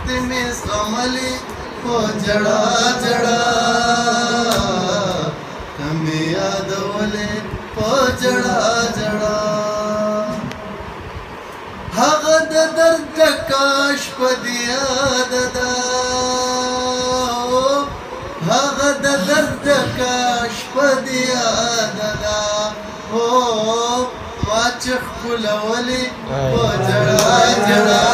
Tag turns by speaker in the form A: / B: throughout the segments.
A: سختي مې زغملې په جړا جړا ته مې یادولې په جړا جړا هغه د درد ډکه شپه دې یاد ده هغه د درد ډکه شپه دې یاد ده ما چې ښکلولې په جړا جړا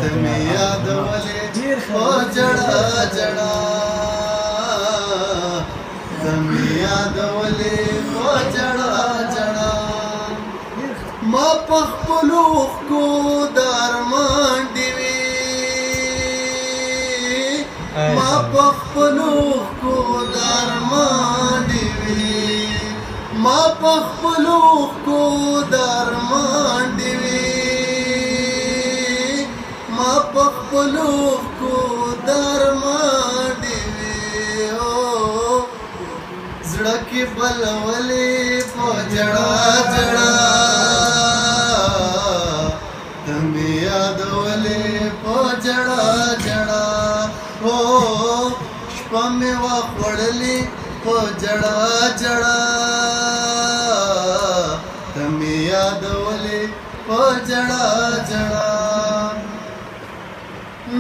A: ته مې یادولې په جړا جړا ته مې یادولې په جړا جړا ما په خپلو اوښکو د ارمان ډېوې ما په خپلو اوښکو د ارمان ډېوې ما په خپلو اوښکو د ارمان ډېوې ما په خپلو اوښکو د ارمان ډېوې زړه کې بلولې په جړا جړا ته مې یادولې په جړا جړا شپه مې وخوړلې په جړا جړا ته مې یادولې په جړا جړا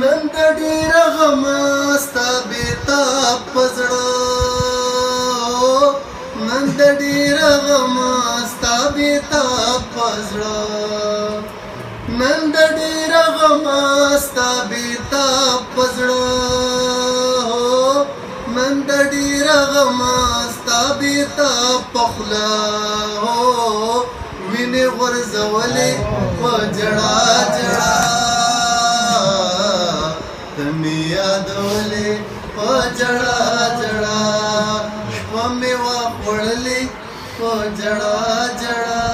A: نن د ډېره غمه ستا بېتاب په زړه نن د ډېره غمه ستا بېتاب په زړه نن د ډېره غمه ستا بېتاب په زړه نن د ډېره غمه ستا بېتاب په خوله وینې غورځولې په جړا جړا ته مې یادولې په جړا جړا شپه مې وخوړلې په جړا جړا